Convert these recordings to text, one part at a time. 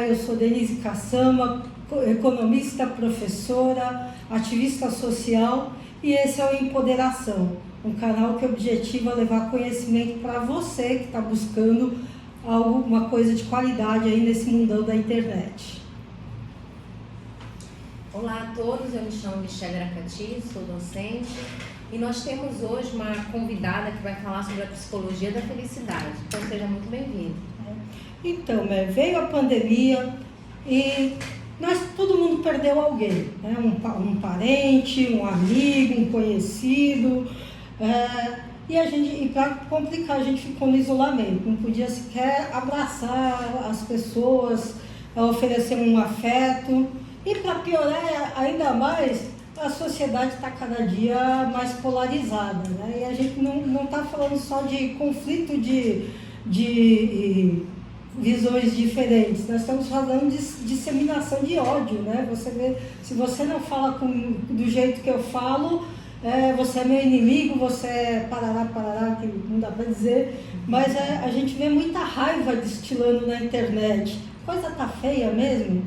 Eu sou Denise Cassama, economista, professora, ativista social, e esse é o Empoderação, um canal que objetiva levar conhecimento para você que está buscando alguma coisa de qualidade aí nesse mundão da internet. Olá a todos, eu me chamo Michele Aracati, sou docente e nós temos hoje uma convidada que vai falar sobre a psicologia da felicidade, então seja muito bem-vindo. Então, veio a pandemia e todo mundo perdeu alguém, né? Um parente, um amigo, um conhecido, e para complicar a gente ficou no isolamento, não podia sequer abraçar as pessoas, oferecer um afeto. E para piorar ainda mais, a sociedade está cada dia mais polarizada, né? E a gente não está falando só de conflito de visões diferentes, nós estamos falando de disseminação de ódio, né? Você vê, se você não fala do jeito que eu falo, você é meu inimigo, você é parará, que não dá para dizer, mas a gente vê muita raiva destilando na internet. Coisa tá feia mesmo?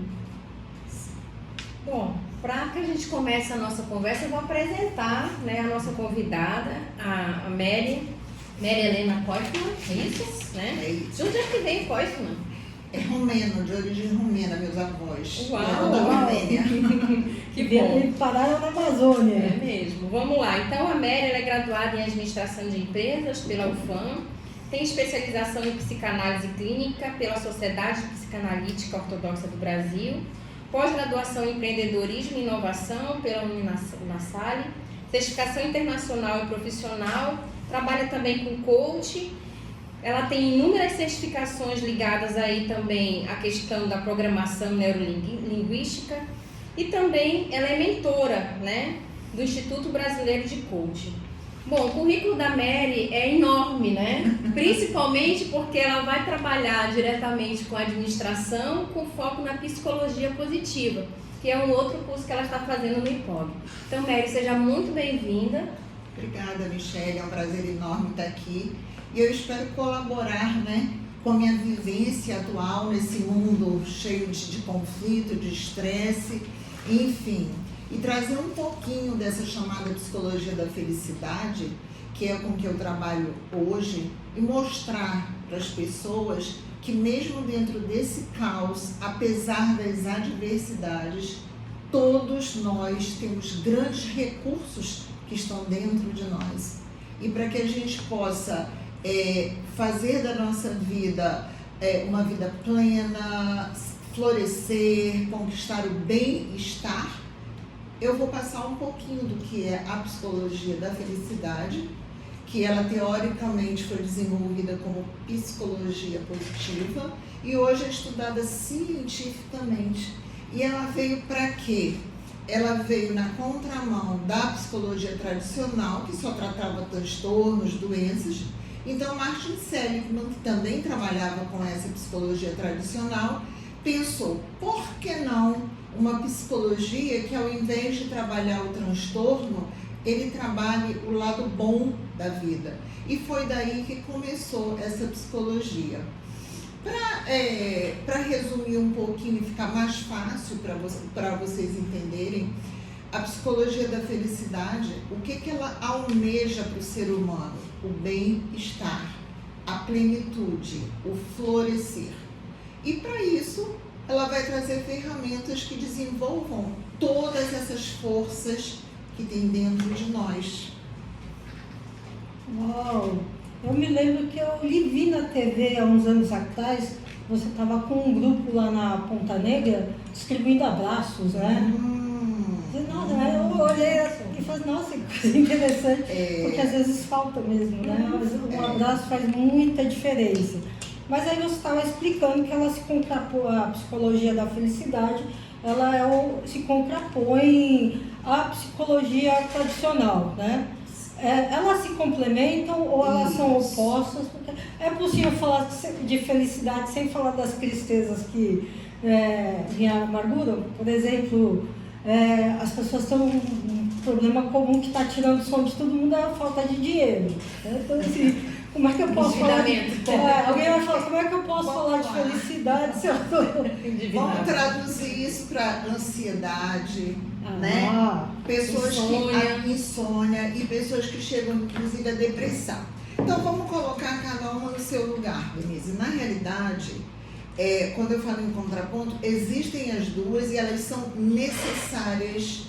Bom, para que a gente comece a nossa conversa, eu vou apresentar, né, a nossa convidada, a Mary Helena Koifman, é isso? Né? É isso. De onde é que vem Koifman? É romeno, de origem romena, meus avós. Uau! Da Romênia. Que bom! Pararam na Amazônia. É mesmo. Vamos lá. Então, a Mary ela é graduada em Administração de Empresas pela UFAM, tem especialização em Psicanálise Clínica pela Sociedade Psicanalítica Ortodoxa do Brasil, pós-graduação em Empreendedorismo e Inovação pela Unilassalle, certificação internacional e profissional, trabalha também com coach. Ela tem inúmeras certificações ligadas aí também à questão da programação neurolinguística e também ela é mentora, né, do Instituto Brasileiro de Coaching. Bom, o currículo da Mary é enorme, né? Principalmente porque ela vai trabalhar diretamente com a administração com foco na psicologia positiva, que é um outro curso que ela está fazendo no IPOB. Então, Mary, seja muito bem-vinda. Obrigada, Michele, é um prazer enorme estar aqui. E eu espero colaborar, né, com a minha vivência atual nesse mundo cheio de conflito, de estresse, enfim. E trazer um pouquinho dessa chamada psicologia da felicidade, que é com que eu trabalho hoje, e mostrar para as pessoas que mesmo dentro desse caos, apesar das adversidades, todos nós temos grandes recursos que estão dentro de nós. E para que a gente possa fazer da nossa vida uma vida plena, florescer, conquistar o bem-estar, eu vou passar um pouquinho do que é a psicologia da felicidade, que ela teoricamente foi desenvolvida como psicologia positiva e hoje é estudada cientificamente. E ela veio para quê? Ela veio na contramão da psicologia tradicional, que só tratava transtornos, doenças. Então, Martin Seligman, que também trabalhava com essa psicologia tradicional, pensou, por que não uma psicologia que, ao invés de trabalhar o transtorno, ele trabalhe o lado bom da vida. E foi daí que começou essa psicologia. Para resumir um pouquinho e ficar mais fácil para vocês entenderem, a psicologia da felicidade, o que ela almeja para o ser humano? O bem-estar, a plenitude, o florescer. E para isso, ela vai trazer ferramentas que desenvolvam todas essas forças que tem dentro de nós. Uau! Eu me lembro que eu vi na TV há uns anos atrás, você estava com um grupo lá na Ponta Negra distribuindo abraços, né? Eu olhei e falei, nossa, que coisa interessante, porque às vezes falta mesmo, né? Mas um abraço faz muita diferença. Mas aí você estava explicando que ela se contrapõe, a psicologia da felicidade, ela se contrapõe à psicologia tradicional, né? Elas se complementam ou elas são opostas? Porque é possível falar de felicidade sem falar das tristezas que me amarguram? Por exemplo, as pessoas têm um problema comum que está tirando o som de todo mundo, é a falta de dinheiro. Né? Então, assim, Como é que eu posso falar de... Endividamento. Alguém vai falar, como é que eu posso falar de Vamos lá. felicidade se eu tô... Vamos traduzir isso para ansiedade, né? Pessoas Insônia. que insônia e pessoas que chegam inclusive à depressão. Então vamos colocar cada uma no seu lugar, Denise. Na realidade, quando eu falo em contraponto, existem as duas e elas são necessárias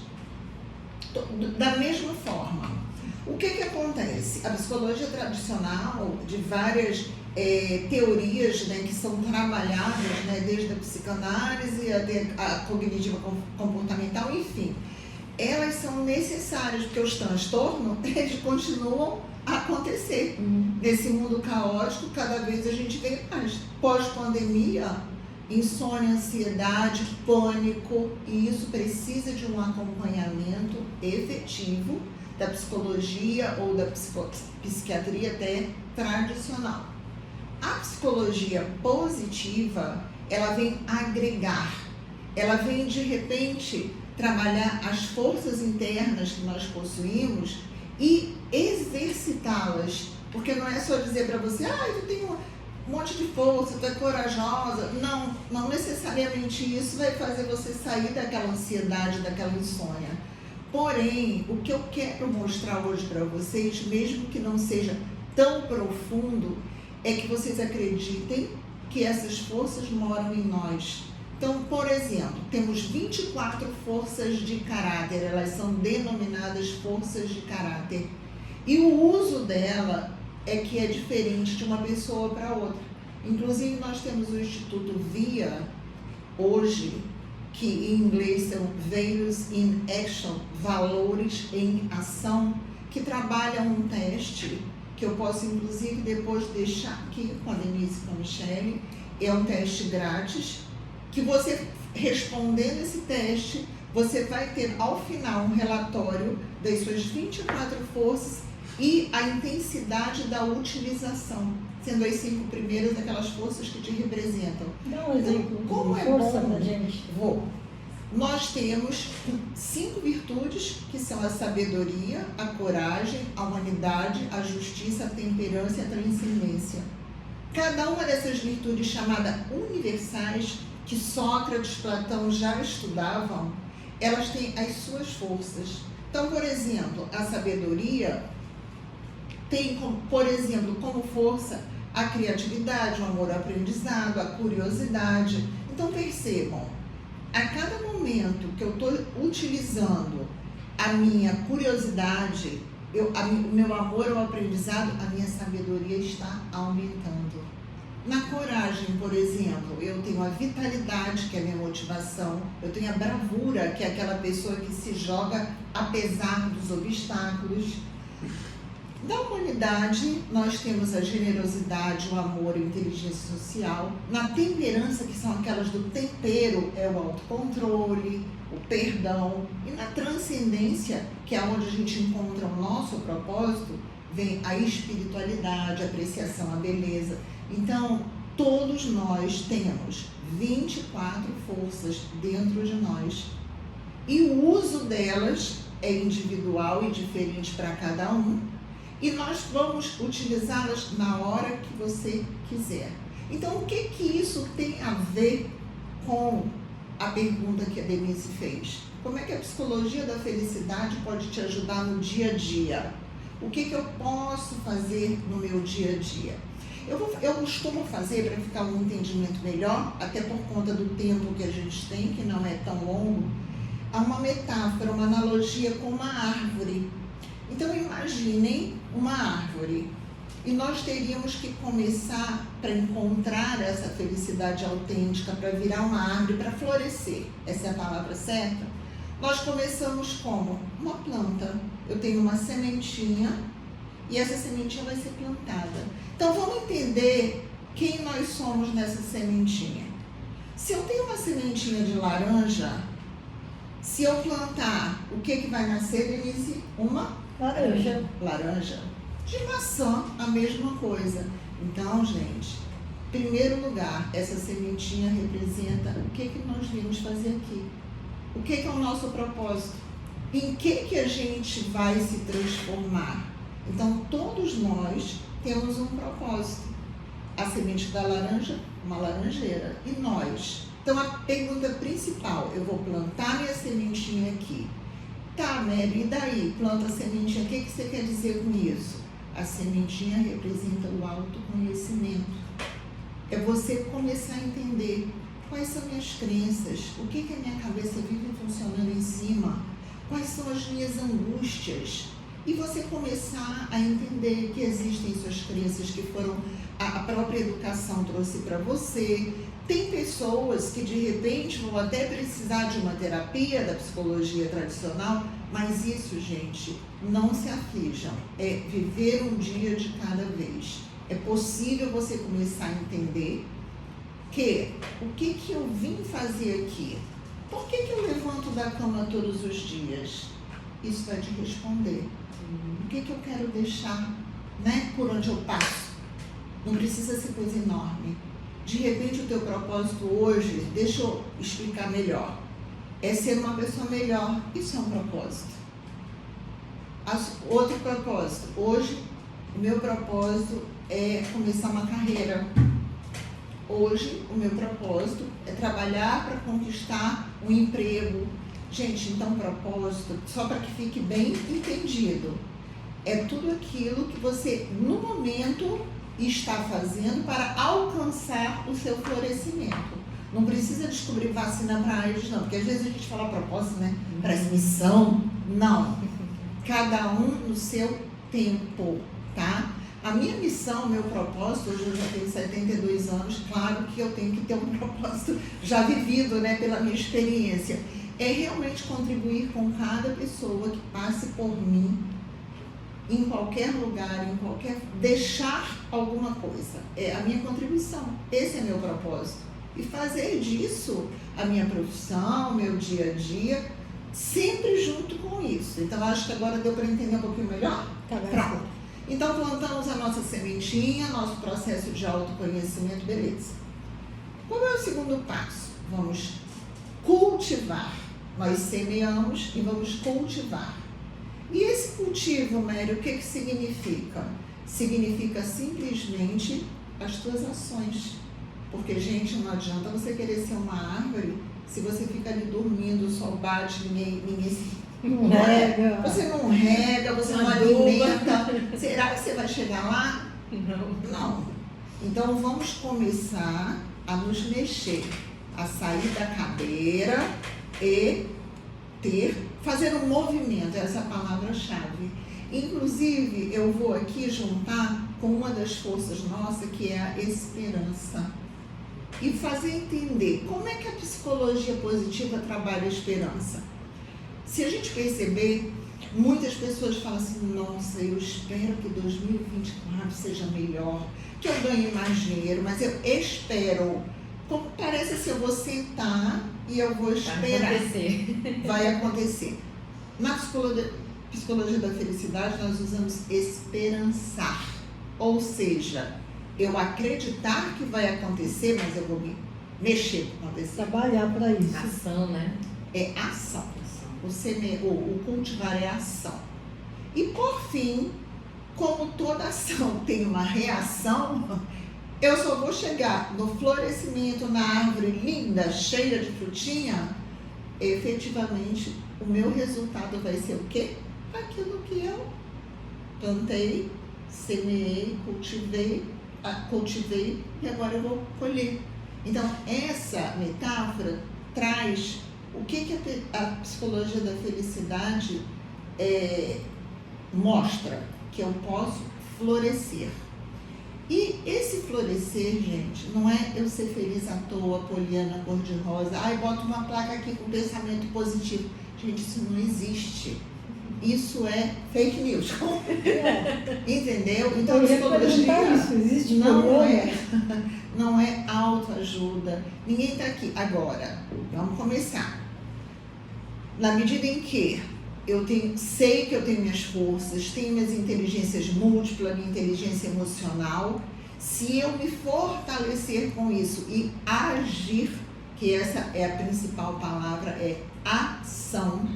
da mesma forma. O que acontece? A psicologia tradicional, de várias teorias, né, que são trabalhadas, né, desde a psicanálise até a cognitiva comportamental, enfim, elas são necessárias porque os transtornos eles continuam a acontecer. Nesse mundo caótico, cada vez a gente vê mais. Pós-pandemia, insônia, ansiedade, pânico, e isso precisa de um acompanhamento efetivo da psicologia ou da psiquiatria até tradicional. A psicologia positiva, ela vem agregar, ela vem de repente trabalhar as forças internas que nós possuímos e exercitá-las, porque não é só dizer para você, tu tem um monte de força, tu é corajosa. Não necessariamente isso vai fazer você sair daquela ansiedade, daquela insônia. Porém, o que eu quero mostrar hoje para vocês, mesmo que não seja tão profundo, é que vocês acreditem que essas forças moram em nós. Então, por exemplo, temos 24 forças de caráter, elas são denominadas forças de caráter. E o uso dela é que é diferente de uma pessoa para outra. Inclusive, nós temos o Instituto VIA, hoje, que em inglês são Values in Action, valores em ação, que trabalha um teste, que eu posso inclusive depois deixar aqui com a Denise e com a Michele. É um teste grátis, que você respondendo esse teste, você vai ter ao final um relatório das suas 24 forças e a intensidade da utilização, sendo as 5 primeiras daquelas forças que te representam. Dá um exemplo Como de é força bom? pra gente. Nós temos 5 virtudes, que são a sabedoria, a coragem, a humanidade, a justiça, a temperança e a transcendência. Cada uma dessas virtudes chamadas universais, que Sócrates e Platão já estudavam, elas têm as suas forças. Então, por exemplo, a sabedoria tem, por exemplo, como força a criatividade, o amor ao aprendizado, a curiosidade. Então, percebam, a cada momento que eu estou utilizando a minha curiosidade, o meu amor ao aprendizado, a minha sabedoria está aumentando. Na coragem, por exemplo, eu tenho a vitalidade, que é a minha motivação, eu tenho a bravura, que é aquela pessoa que se joga apesar dos obstáculos. Na humanidade, nós temos a generosidade, o amor, a inteligência social. Na temperança, que são aquelas do tempero, é o autocontrole, o perdão. E na transcendência, que é onde a gente encontra o nosso propósito, vem a espiritualidade, a apreciação, a beleza. Então, todos nós temos 24 forças dentro de nós. E o uso delas é individual e diferente para cada um. E nós vamos utilizá-las na hora que você quiser. Então, o que isso tem a ver com a pergunta que a Denise fez? Como é que a psicologia da felicidade pode te ajudar no dia a dia? O que eu posso fazer no meu dia a dia? Eu costumo fazer, para ficar um entendimento melhor, até por conta do tempo que a gente tem, que não é tão longo, há uma metáfora, uma analogia com uma árvore. Então, imaginem uma árvore. E nós teríamos que começar para encontrar essa felicidade autêntica, para virar uma árvore, para florescer. Essa é a palavra certa? Nós começamos como? Uma planta. Eu tenho uma sementinha e essa sementinha vai ser plantada. Então, vamos entender quem nós somos nessa sementinha. Se eu tenho uma sementinha de laranja, se eu plantar, o que vai nascer, Denise? Uma Laranja. Laranja. De maçã, a mesma coisa. Então, gente, em primeiro lugar, essa sementinha representa o que nós viemos fazer aqui. O que é o nosso propósito? Em que a gente vai se transformar? Então, todos nós temos um propósito. A semente da laranja, uma laranjeira. E nós? Então, a pergunta principal, eu vou plantar minha sementinha aqui. Tá, Mary, e daí? Planta a sementinha, o que você quer dizer com isso? A sementinha representa o autoconhecimento. É você começar a entender quais são minhas crenças, o que a minha cabeça vive funcionando em cima, quais são as minhas angústias. E você começar a entender que existem suas crenças que foram a própria educação trouxe para você. Tem pessoas que de repente vão até precisar de uma terapia da psicologia tradicional, mas isso, gente, não se aflijam. É viver um dia de cada vez. É possível você começar a entender que o que eu vim fazer aqui? Por que eu levanto da cama todos os dias? Isso vai te responder. O que eu quero deixar, né, por onde eu passo? Não precisa ser coisa enorme. De repente o teu propósito hoje, deixa eu explicar melhor, é ser uma pessoa melhor. Isso é um propósito. Outro propósito, hoje o meu propósito é começar uma carreira. Hoje o meu propósito é trabalhar para conquistar um emprego. Gente, então propósito, só para que fique bem entendido, é tudo aquilo que você no momento está fazendo para alcançar o seu florescimento. Não precisa descobrir vacina para AIDS, não, porque às vezes a gente fala propósito, né? Parece missão. Não. Cada um no seu tempo, tá? A minha missão, meu propósito, hoje eu já tenho 72 anos, claro que eu tenho que ter um propósito já vivido, né, pela minha experiência. É realmente contribuir com cada pessoa que passe por mim, em qualquer lugar, deixar alguma coisa. É a minha contribuição. Esse é meu propósito. E fazer disso a minha profissão, meu dia a dia, sempre junto com isso. Então, acho que agora deu para entender um pouquinho melhor? Tá bem. Pronto. Então, plantamos a nossa sementinha, nosso processo de autoconhecimento, beleza. Qual é o segundo passo? Vamos cultivar. Nós semeamos e vamos cultivar. E esse cultivo, Mary, o que significa? Significa simplesmente as tuas ações. Porque, gente, não adianta você querer ser uma árvore se você fica ali dormindo, o sol bate, ninguém não rega. Você não rega, você não alimenta. Será que você vai chegar lá? Não. Então, vamos começar a nos mexer, a sair da cadeira e fazer um movimento, essa é a palavra-chave. Inclusive, eu vou aqui juntar com uma das forças nossas, que é a esperança. E fazer entender como é que a psicologia positiva trabalha a esperança. Se a gente perceber, muitas pessoas falam assim, nossa, eu espero que 2024 seja melhor, que eu ganhe mais dinheiro, mas eu espero. Como parece assim, eu vou sentar e eu vou esperar. Vai acontecer. Na psicologia da felicidade, nós usamos esperançar. Ou seja, eu acreditar que vai acontecer, mas eu vou me mexer para acontecer. Trabalhar para isso. Ação, né? É ação. O cultivar é ação. E por fim, como toda ação tem uma reação, eu só vou chegar no florescimento, na árvore linda, cheia de frutinha, efetivamente o meu resultado vai ser o quê? Aquilo que eu plantei, semeei, cultivei e agora eu vou colher. Então, essa metáfora traz o que a psicologia da felicidade mostra, que eu posso florescer. E esse florescer, gente, não é eu ser feliz à toa, poliana, cor-de-rosa, bota uma placa aqui com pensamento positivo. Gente, isso não existe. Isso é fake news. Entendeu? Então, a psicologia isso. Existe não é autoajuda. Ninguém está aqui. Agora, vamos começar. Na medida em que eu sei que eu tenho minhas forças, tenho minhas inteligências múltiplas, minha inteligência emocional, se eu me fortalecer com isso e agir, que essa é a principal palavra, é ação,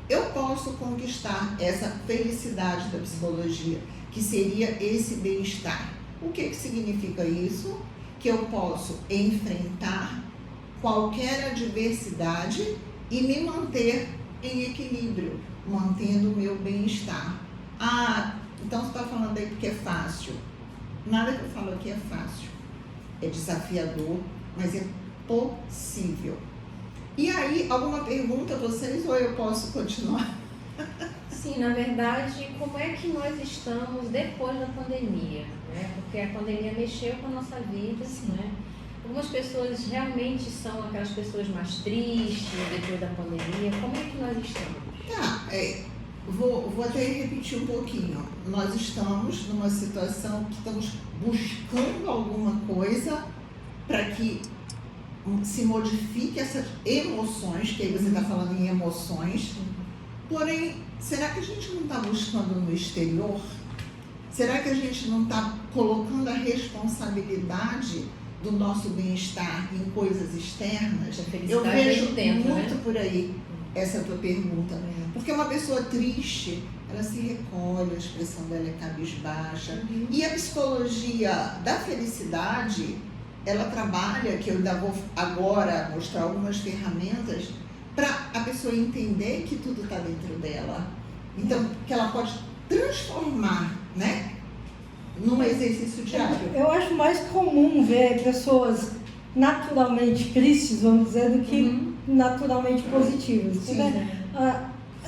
eu posso conquistar essa felicidade da psicologia. que seria esse bem-estar. O que significa isso? Que eu posso enfrentar qualquer adversidade e me manter em equilíbrio, mantendo o meu bem-estar. Ah, então você está falando aí porque é fácil. Nada que eu falo aqui é fácil. É desafiador, mas é possível. E aí, alguma pergunta a vocês ou eu posso continuar? Sim, na verdade, como é que nós estamos depois da pandemia? Né? Porque a pandemia mexeu com a nossa vida, né? Algumas pessoas realmente são aquelas pessoas mais tristes depois da pandemia. Como é que nós estamos? Vou até repetir um pouquinho. Nós estamos numa situação que estamos buscando alguma coisa para que se modifique essas emoções, que aí você está falando em emoções. Porém, será que a gente não está buscando no exterior? Será que a gente não está colocando a responsabilidade do nosso bem-estar em coisas externas? Eu vejo muito por aí essa tua pergunta. Porque uma pessoa triste, ela se recolhe, a expressão dela é cabisbaixa. E a psicologia da felicidade, ela trabalha, que eu ainda vou agora mostrar algumas ferramentas, para a pessoa entender que tudo está dentro dela. Então, que ela pode transformar, né, num exercício diário. Eu acho mais comum ver pessoas naturalmente tristes, vamos dizer, do que naturalmente positivas. Sim.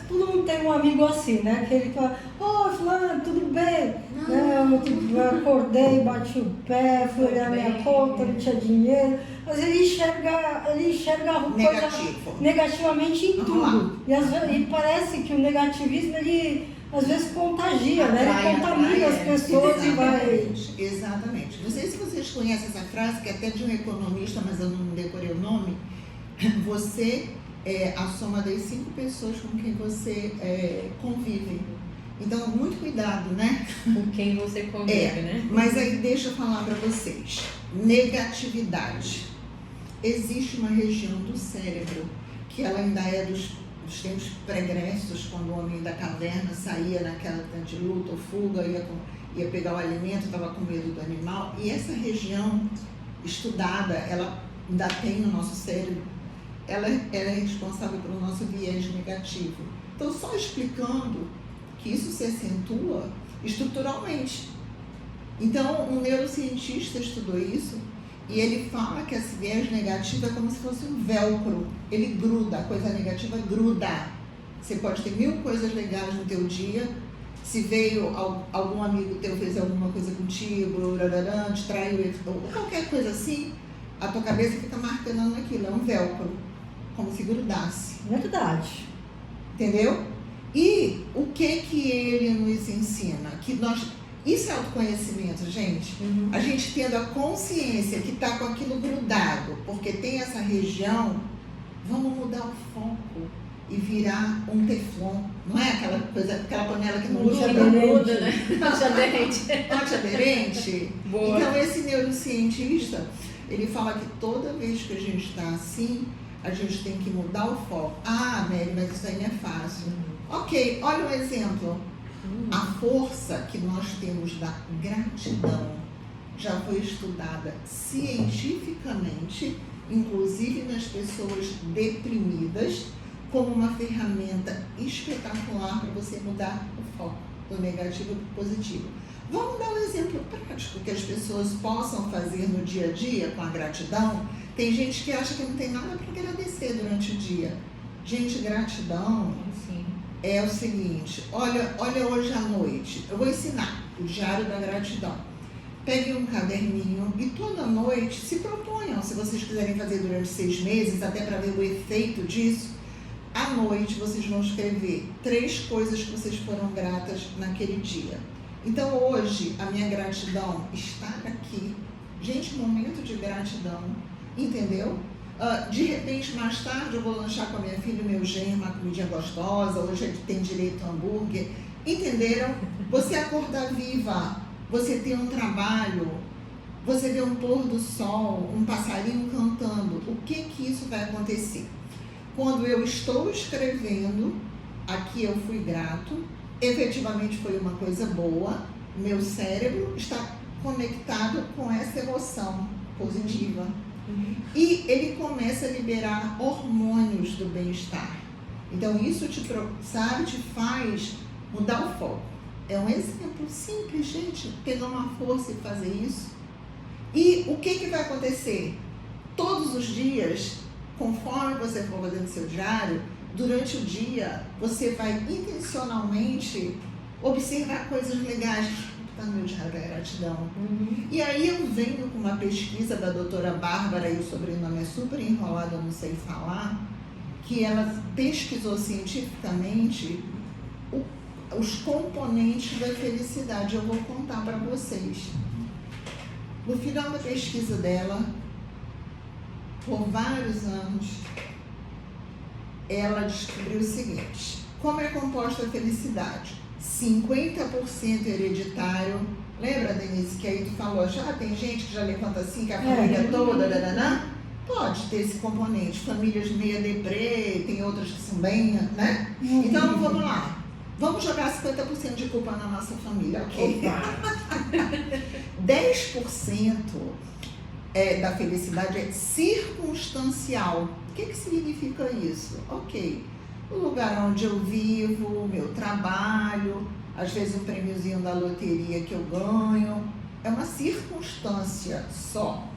Todo mundo tem um amigo assim, né? Aquele que fala, fulano, tudo bem? Eu acordei, bati o pé, fui olhar minha conta, não tinha dinheiro. Mas ele enxerga a coisa negativamente em tudo. E parece que o negativismo, ele às vezes contagia, né? Ele contamina as pessoas e vai... Exatamente. Não sei se vocês conhecem essa frase, que é até de um economista, mas eu não decorei o nome. Você é a soma das 5 pessoas com quem você convive. Então, muito cuidado, né? Com quem você convive, né? Mas aí deixa eu falar para vocês. Negatividade. Existe uma região do cérebro que ela ainda é dos tempos pregressos, quando o homem da caverna saía naquela de luta ou fuga, ia pegar o alimento, estava com medo do animal. E essa região estudada, ela ainda tem no nosso cérebro, ela é responsável pelo nosso viés negativo. Então, só explicando que isso se acentua estruturalmente. Então, um neurocientista estudou isso e ele fala que esse viés negativo é como se fosse um velcro. Ele gruda, a coisa negativa gruda. Você pode ter 1000 coisas legais no teu dia. Se veio algum amigo teu fez alguma coisa contigo, te traiu, ou qualquer coisa assim, a tua cabeça fica marcando aquilo, é um velcro, como se grudasse. Verdade. Entendeu? E o que ele nos ensina? Que isso é autoconhecimento, gente. A gente tendo a consciência que está com aquilo grudado, porque tem essa região, vamos mudar o foco e virar um teflon. Não é aquela coisa, aquela panela que não gruda, né? Antiaderente. Boa. Então, esse neurocientista, ele fala que toda vez que a gente está assim, a gente tem que mudar o foco. Ah, Mary, mas isso aí não é fácil. Ok, olha um exemplo. A força que nós temos da gratidão já foi estudada cientificamente, inclusive nas pessoas deprimidas, como uma ferramenta espetacular para você mudar o foco do negativo para o positivo. Vamos dar um exemplo prático que as pessoas possam fazer no dia a dia com a gratidão. Tem gente que acha que não tem nada para agradecer durante o dia. Gente, gratidão é o seguinte, olha hoje à noite, eu vou ensinar o Diário da Gratidão. Pegue um caderninho e toda noite se proponham, se vocês quiserem fazer durante 6 meses, até para ver o efeito disso, à noite vocês vão escrever 3 coisas que vocês foram gratas naquele dia. Então hoje a minha gratidão está aqui. Gente, momento de gratidão, entendeu? De repente, mais tarde, eu vou lanchar com a minha filha e meu genro uma comidinha gostosa, hoje ele tem direito a hambúrguer. Entenderam? Você acordar viva, você ter um trabalho, você ver um pôr do sol, um passarinho cantando. O que isso vai acontecer? Quando eu estou escrevendo, aqui eu fui grato, efetivamente foi uma coisa boa, meu cérebro está conectado com essa emoção positiva. E ele começa a liberar hormônios do bem-estar. Então isso te faz mudar o foco. É um exemplo simples, gente, pegar uma força e fazer isso. E o que vai acontecer? Todos os dias, conforme você for fazendo seu diário, durante o dia, você vai intencionalmente observar coisas legais. Está no meu diário da gratidão. E aí eu venho com uma pesquisa da doutora Bárbara, e o sobrenome é super enrolado, eu não sei falar, que ela pesquisou cientificamente os componentes da felicidade. Eu vou contar para vocês. No final da pesquisa dela, por vários anos, ela descobriu o seguinte: como é composta a felicidade? 50% hereditário. Lembra, Denise, que aí tu falou, já tem gente que já levanta assim, que a família toda, dananã? Pode ter esse componente. Famílias meia deprê, tem outras que são bem, né? Então, vamos lá. Vamos jogar 50% de culpa na nossa família, ok? 10% da felicidade é circunstancial. O que significa isso? Ok, o lugar onde eu vivo, o meu trabalho, às vezes um prêmiozinho da loteria que eu ganho, é uma circunstância só.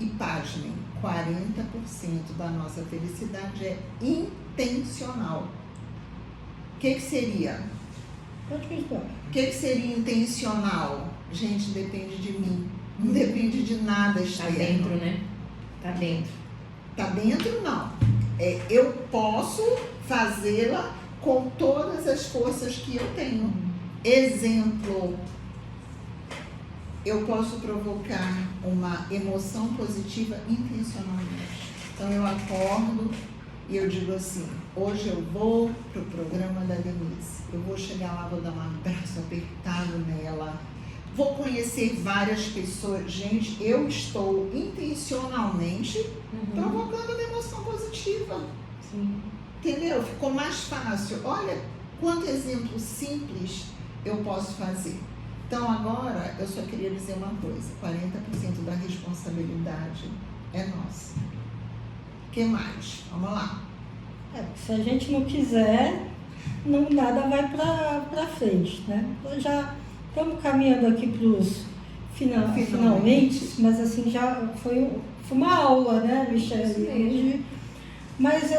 E pasmem, 40% da nossa felicidade é intencional. O que seria? O que seria intencional? Gente, depende de mim. Não depende de nada externo. Tá dentro, né? Tá dentro. Tá dentro, não. Eu posso fazê-la com todas as forças que eu tenho. Exemplo, eu posso provocar uma emoção positiva intencionalmente. Então eu acordo e eu digo assim: hoje eu vou pro programa da Denise. Eu vou chegar lá, vou dar um abraço apertado nela. Vou conhecer várias pessoas. Gente, eu estou intencionalmente provocando uma emoção positiva. Sim. Entendeu? Ficou mais fácil. Olha quanto exemplo simples eu posso fazer. Então agora eu só queria dizer uma coisa: 40% da responsabilidade é nossa. O que mais? Vamos lá. Se a gente não quiser, nada vai para frente, né? Então já estamos caminhando aqui para os finalmente, mas assim, já foi uma aula, né, Michele? Hoje. Mas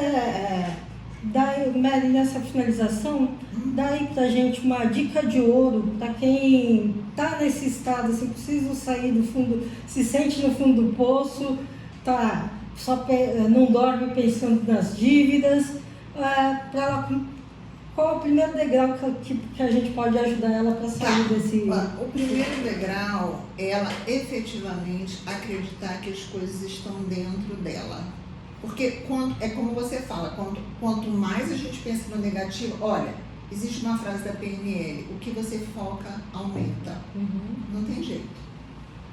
daí, Mary, nessa finalização, dá aí pra gente uma dica de ouro para quem tá nesse estado, assim, precisa sair do fundo, se sente no fundo do poço, tá, não dorme pensando nas dívidas, qual é o primeiro degrau que a gente pode ajudar ela para sair desse... O primeiro degrau é ela efetivamente acreditar que as coisas estão dentro dela. Porque é como você fala, quanto mais a gente pensa no negativo, olha, existe uma frase da PNL: o que você foca aumenta. Não tem jeito.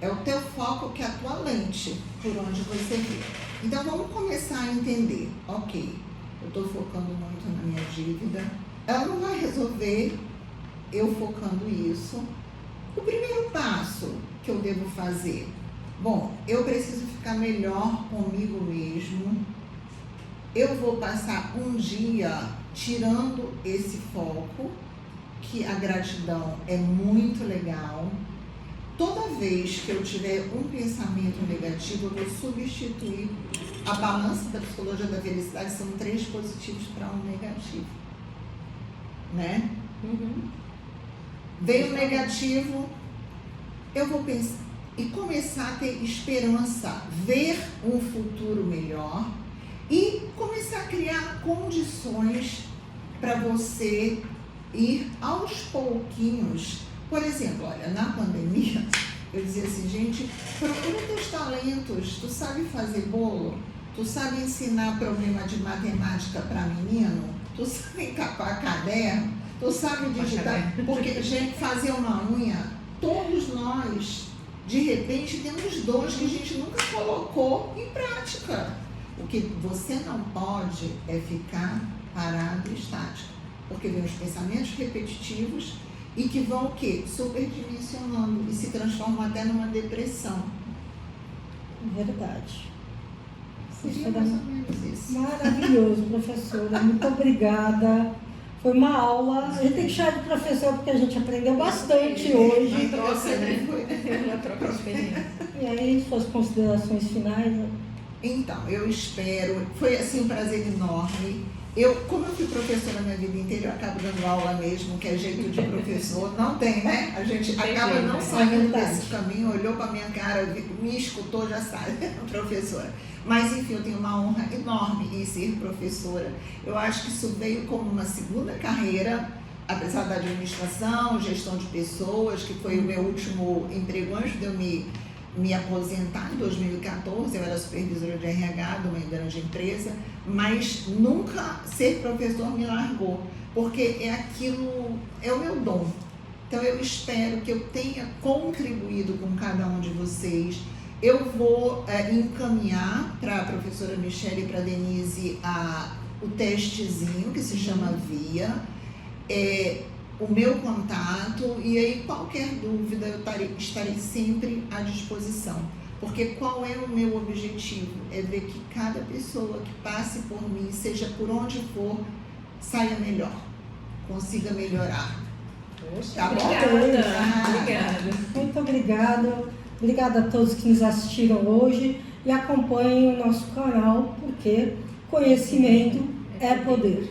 É o teu foco que é a tua lente por onde você vê. Então vamos começar a entender. Ok, eu estou focando muito na minha dívida. Ela não vai resolver eu focando isso. O primeiro passo que eu devo fazer: bom, eu preciso ficar melhor comigo mesmo. Eu vou passar um dia tirando esse foco, que a gratidão é muito legal. Toda vez que eu tiver um pensamento negativo, eu vou substituir. A balança da psicologia da felicidade são 3 positivos para 1 negativo. Né? Veio o negativo, eu vou pensar e começar a ter esperança, ver um futuro melhor e começar a criar condições para você ir aos pouquinhos. Por exemplo, olha, na pandemia, eu dizia assim: gente, procura teus talentos. Tu sabe fazer bolo? Tu sabe ensinar problema de matemática para menino? Tu sabe encapar caderno? Tu sabe digitar? Porque, gente, fazer uma unha, todos nós, de repente, temos dons que a gente nunca colocou em prática. O que você não pode é ficar parado e estático. Porque vem os pensamentos repetitivos e que vão o quê? Superdimensionando e se transformam até numa depressão. Verdade. Seria mais ou menos isso. Maravilhoso, professora. Muito obrigada. Foi uma aula. A gente tem que chamar de professor porque a gente aprendeu bastante hoje. Uma troca, sempre fui, né? Uma troca de experiência. E aí, suas considerações finais? Então, eu espero, foi assim um prazer enorme. Como eu fui professora a minha vida inteira, eu acabo dando aula mesmo, que é jeito de professor. Não tem, né? A gente acaba jeito, não né? saindo desse caminho, olhou para minha cara, me escutou, já sabe, professora. Mas, enfim, eu tenho uma honra enorme em ser professora. Eu acho que isso veio como uma segunda carreira, apesar da administração, gestão de pessoas, que foi o meu último emprego antes de eu me aposentar em 2014, eu era supervisora de RH de uma grande empresa, mas nunca ser professor me largou, porque é aquilo, é o meu dom. Então eu espero que eu tenha contribuído com cada um de vocês. Eu vou encaminhar para a professora Michele e para a Denise o testezinho que se chama VIA, o meu contato, e aí qualquer dúvida eu estarei sempre à disposição. Porque qual é o meu objetivo? É ver que cada pessoa que passe por mim, seja por onde for, saia melhor, consiga melhorar. Poxa, Tá bom? obrigada. Muito obrigada. Obrigada a todos que nos assistiram hoje e acompanhem o nosso canal, porque conhecimento é poder.